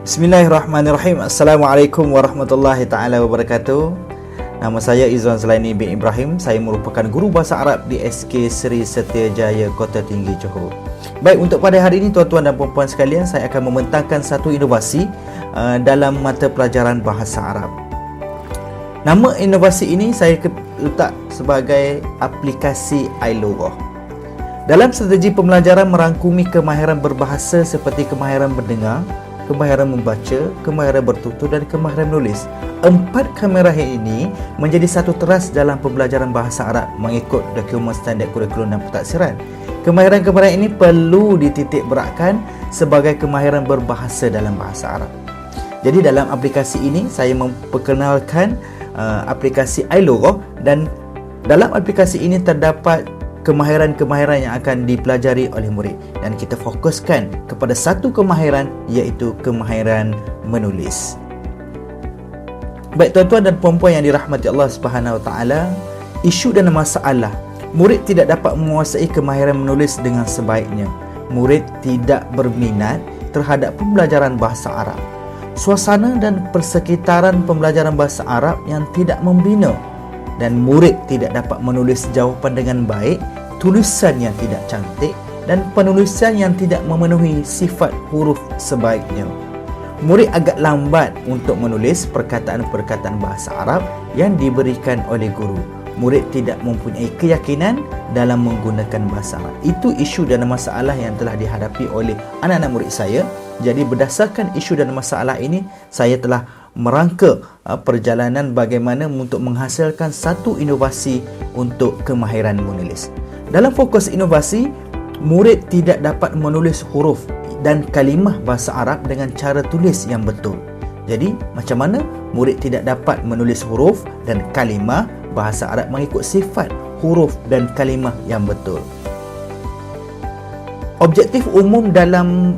Bismillahirrahmanirrahim. Assalamualaikum warahmatullahi taala wabarakatuh. Nama saya Izwan Zulaini bin Ibrahim. Saya merupakan guru bahasa Arab di SK Seri Setiajaya, Kota Tinggi, Johor. Baik, untuk pada hari ini tuan-tuan dan puan-puan sekalian, saya akan membentangkan satu inovasi dalam mata pelajaran bahasa Arab. Nama inovasi ini saya letak sebagai aplikasi iLoghah. Dalam strategi pembelajaran merangkumi kemahiran berbahasa seperti kemahiran mendengar, kemahiran membaca, kemahiran bertutur dan kemahiran menulis. 4 kemahiran ini menjadi satu teras dalam pembelajaran bahasa Arab mengikut dokumen standard kurikulum dan pentaksiran. Kemahiran-kemahiran ini perlu dititik beratkan sebagai kemahiran berbahasa dalam bahasa Arab. Jadi dalam aplikasi ini saya memperkenalkan aplikasi iLoghah, dan dalam aplikasi ini terdapat kemahiran-kemahiran yang akan dipelajari oleh murid, dan kita fokuskan kepada satu kemahiran, iaitu kemahiran menulis. Baik tuan-tuan dan puan-puan yang dirahmati Allah Subhanahu Wa Taala, isu dan masalah murid tidak dapat menguasai kemahiran menulis dengan sebaiknya. Murid tidak berminat terhadap pembelajaran bahasa Arab. Suasana dan persekitaran pembelajaran bahasa Arab yang tidak membina, dan murid tidak dapat menulis jawapan dengan baik, tulisan yang tidak cantik, dan penulisan yang tidak memenuhi sifat huruf sebaiknya. Murid agak lambat untuk menulis perkataan-perkataan bahasa Arab yang diberikan oleh guru. Murid tidak mempunyai keyakinan dalam menggunakan bahasa Arab. Itu isu dan masalah yang telah dihadapi oleh anak-anak murid saya. Jadi berdasarkan isu dan masalah ini, saya telah merangka perjalanan bagaimana untuk menghasilkan satu inovasi untuk kemahiran menulis. Dalam fokus inovasi, murid tidak dapat menulis huruf dan kalimah bahasa Arab dengan cara tulis yang betul. Jadi, macam mana murid tidak dapat menulis huruf dan kalimah bahasa Arab mengikut sifat huruf dan kalimah yang betul? Objektif umum dalam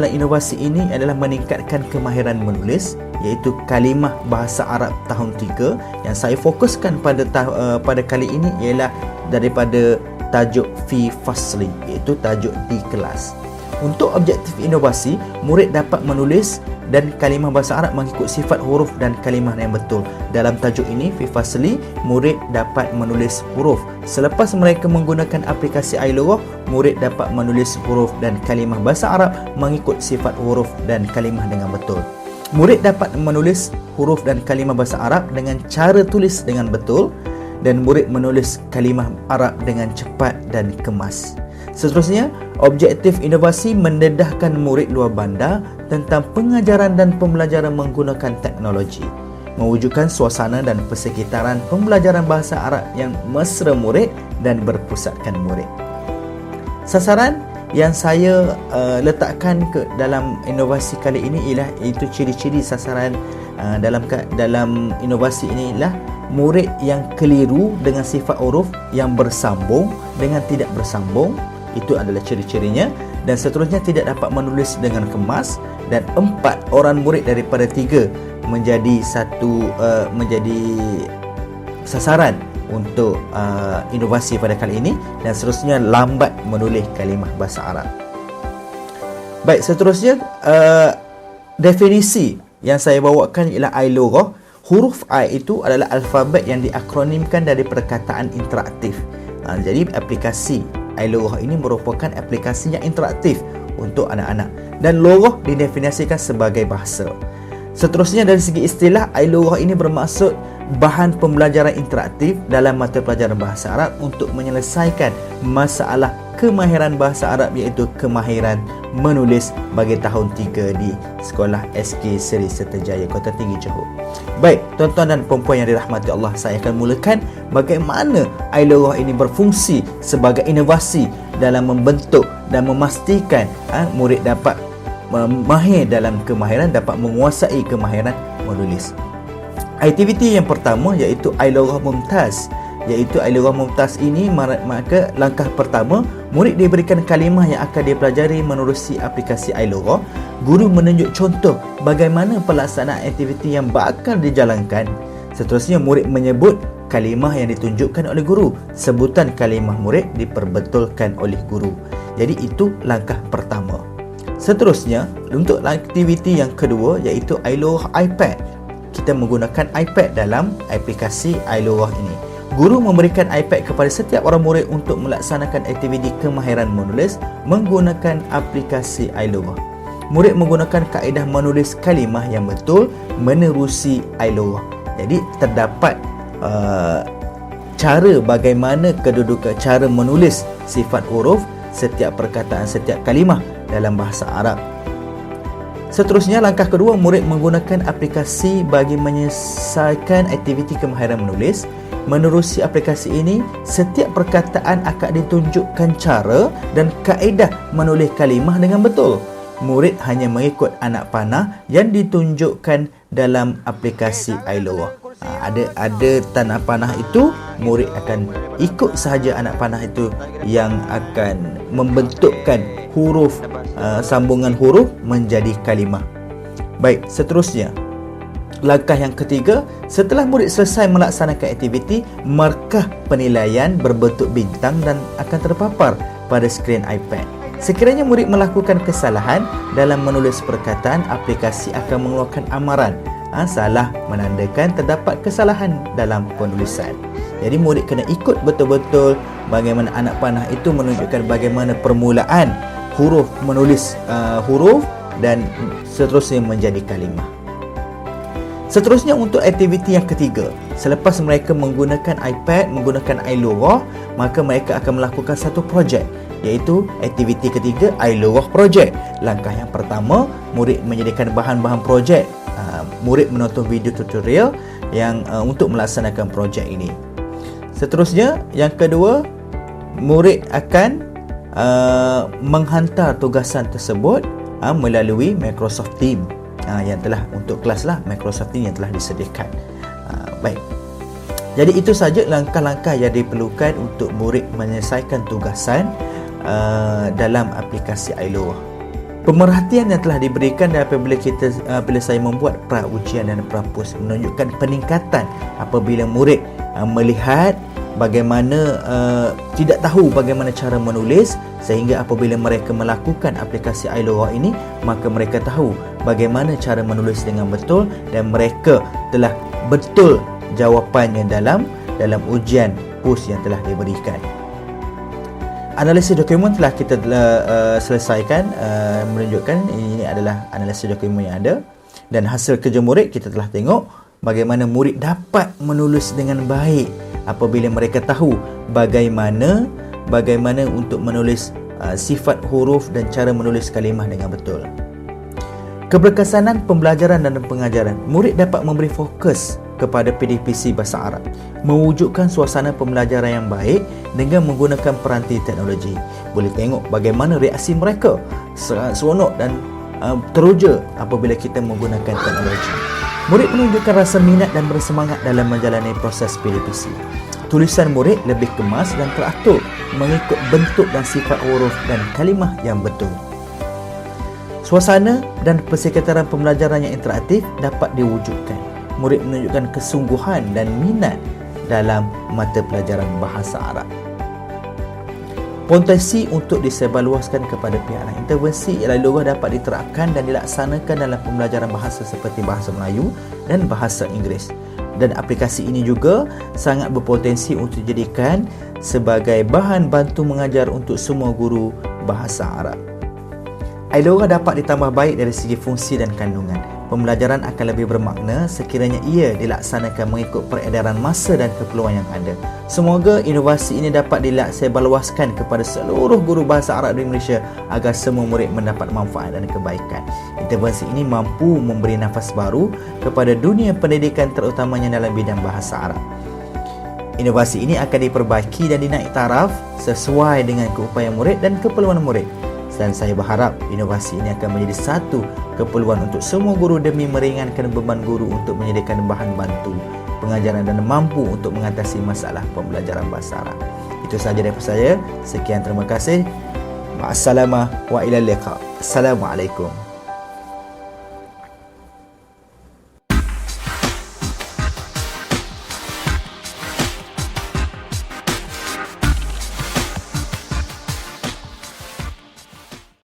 inovasi ini adalah meningkatkan kemahiran menulis, iaitu kalimah bahasa Arab tahun 3. Yang saya fokuskan pada kali ini ialah daripada tajuk fi fasli, iaitu tajuk di kelas. Untuk objektif inovasi, murid dapat menulis dan kalimah bahasa Arab mengikut sifat huruf dan kalimah yang betul. Dalam tajuk ini, fi fasli, murid dapat menulis huruf. Selepas mereka menggunakan aplikasi iLoghah, murid dapat menulis huruf dan kalimah bahasa Arab mengikut sifat huruf dan kalimah dengan betul. Murid dapat menulis huruf dan kalimah bahasa Arab dengan cara tulis dengan betul, dan murid menulis kalimah Arab dengan cepat dan kemas. Seterusnya, objektif inovasi mendedahkan murid luar bandar tentang pengajaran dan pembelajaran menggunakan teknologi, mewujudkan suasana dan persekitaran pembelajaran bahasa Arab yang mesra murid dan berpusatkan murid. Sasaran yang saya letakkan dalam inovasi kali ini ialah itu ciri-ciri sasaran dalam inovasi ini ialah murid yang keliru dengan sifat huruf yang bersambung dengan tidak bersambung. Itu adalah ciri-cirinya. Dan seterusnya, tidak dapat menulis dengan kemas, dan 4 orang murid daripada 3 menjadi sasaran untuk inovasi pada kali ini. Dan seterusnya, lambat menulis kalimah bahasa Arab. Baik, seterusnya definisi yang saya bawakan ialah iLoghah. Huruf I itu adalah alfabet yang diakronimkan dari perkataan interaktif. Jadi aplikasi iLoghah ini merupakan aplikasi yang interaktif untuk anak-anak, dan loghah didefinisikan sebagai bahasa. Seterusnya, dari segi istilah, iLoghah ini bermaksud bahan pembelajaran interaktif dalam mata pelajaran bahasa Arab untuk menyelesaikan masalah kemahiran bahasa Arab, iaitu kemahiran menulis bagi tahun 3 di Sekolah SK Seri Setiajaya, Kota Tinggi, Johor. Baik, tuan-tuan dan puan-puan yang dirahmati Allah, saya akan mulakan bagaimana iLoghah ini berfungsi sebagai inovasi dalam membentuk dan memastikan murid dapat mahir dalam kemahiran, dapat menguasai kemahiran menulis. Aktiviti yang pertama iaitu iLoghah Mumtaz. iLoghah Mumtaz ini, maka langkah pertama, murid diberikan kalimah yang akan dipelajari menerusi aplikasi iLoghah. Guru menunjuk contoh bagaimana pelaksanaan aktiviti yang bakal dijalankan. Seterusnya, murid menyebut kalimah yang ditunjukkan oleh guru. Sebutan kalimah murid diperbetulkan oleh guru. Jadi itu langkah pertama. Seterusnya, untuk aktiviti yang kedua iaitu iLughah iPad. Kita menggunakan iPad dalam aplikasi iLughah ini. Guru memberikan iPad kepada setiap orang murid untuk melaksanakan aktiviti kemahiran menulis menggunakan aplikasi iLughah. Murid menggunakan kaedah menulis kalimah yang betul menerusi iLughah. Jadi terdapat cara bagaimana kedudukan cara menulis sifat huruf setiap perkataan, setiap kalimah dalam bahasa Arab. Seterusnya, langkah kedua, murid menggunakan aplikasi bagi menyelesaikan aktiviti kemahiran menulis. Menerusi aplikasi ini, setiap perkataan akan ditunjukkan cara dan kaedah menulis kalimah dengan betul. Murid hanya mengikut anak panah yang ditunjukkan dalam aplikasi iLughah. Ada tanda panah itu, murid akan ikut sahaja anak panah itu yang akan membentukkan huruf, sambungan huruf menjadi kalimah. Baik, seterusnya, langkah yang ketiga, setelah murid selesai melaksanakan aktiviti, markah penilaian berbentuk bintang dan akan terpapar pada skrin iPad. Sekiranya murid melakukan kesalahan dalam menulis perkataan, aplikasi akan mengeluarkan amaran. Salah menandakan terdapat kesalahan dalam penulisan. Jadi murid kena ikut betul-betul bagaimana anak panah itu menunjukkan bagaimana permulaan huruf menulis huruf dan seterusnya menjadi kalimah. Seterusnya, untuk aktiviti yang ketiga, selepas mereka menggunakan iPad, menggunakan iLughah, maka mereka akan melakukan satu projek, iaitu aktiviti ketiga, iLughah Project. Langkah yang pertama, murid menyediakan bahan-bahan projek. Murid menonton video tutorial yang untuk melaksanakan projek ini. Seterusnya, yang kedua, murid akan menghantar tugasan tersebut melalui Microsoft Teams yang telah untuk kelas Microsoft Teams yang telah disediakan. Baik. Jadi itu saja langkah-langkah yang diperlukan untuk murid menyelesaikan tugasan dalam aplikasi iLughah. Pemerhatian yang telah diberikan apabila saya membuat pra-ujian dan pra-pus menunjukkan peningkatan apabila murid melihat bagaimana tidak tahu bagaimana cara menulis, sehingga apabila mereka melakukan aplikasi iLughah ini, maka mereka tahu bagaimana cara menulis dengan betul dan mereka telah betul jawapannya dalam ujian PUS yang telah diberikan. Analisis dokumen telah kita selesaikan, menunjukkan ini adalah analisis dokumen yang ada, dan hasil kerja murid kita telah tengok bagaimana murid dapat menulis dengan baik apabila mereka tahu bagaimana untuk menulis sifat huruf dan cara menulis kalimah dengan betul. Keberkesanan pembelajaran dan pengajaran, murid dapat memberi fokus kepada PDPC Bahasa Arab, mewujudkan suasana pembelajaran yang baik dengan menggunakan peranti teknologi. Boleh tengok bagaimana reaksi mereka, seronok dan teruja apabila kita menggunakan teknologi. Murid menunjukkan rasa minat dan bersemangat dalam menjalani proses PDPC. Tulisan murid lebih kemas dan teratur mengikut bentuk dan sifat huruf dan kalimah yang betul. Suasana dan persekitaran pembelajaran yang interaktif dapat diwujudkan. Murid menunjukkan kesungguhan dan minat dalam mata pelajaran bahasa Arab. Potensi untuk disebarluaskan kepada pihak lain. Intervensi iLughah dapat diterapkan dan dilaksanakan dalam pembelajaran bahasa seperti bahasa Melayu dan bahasa Inggeris. Dan aplikasi ini juga sangat berpotensi untuk dijadikan sebagai bahan bantu mengajar untuk semua guru bahasa Arab. iLughah dapat ditambah baik dari segi fungsi dan kandungan. Pembelajaran akan lebih bermakna sekiranya ia dilaksanakan mengikut peredaran masa dan keperluan yang ada. Semoga inovasi ini dapat disebarluaskan kepada seluruh guru bahasa Arab di Malaysia agar semua murid mendapat manfaat dan kebaikan. Intervensi ini mampu memberi nafas baru kepada dunia pendidikan, terutamanya dalam bidang bahasa Arab. Inovasi ini akan diperbaiki dan dinaik taraf sesuai dengan keupayaan murid dan keperluan murid. Dan saya berharap inovasi ini akan menjadi satu keperluan untuk semua guru demi meringankan beban guru untuk menyediakan bahan bantu pengajaran dan mampu untuk mengatasi masalah pembelajaran bahasa Arab. Itu sahaja daripada saya. Sekian, terima kasih. Assalamualaikum.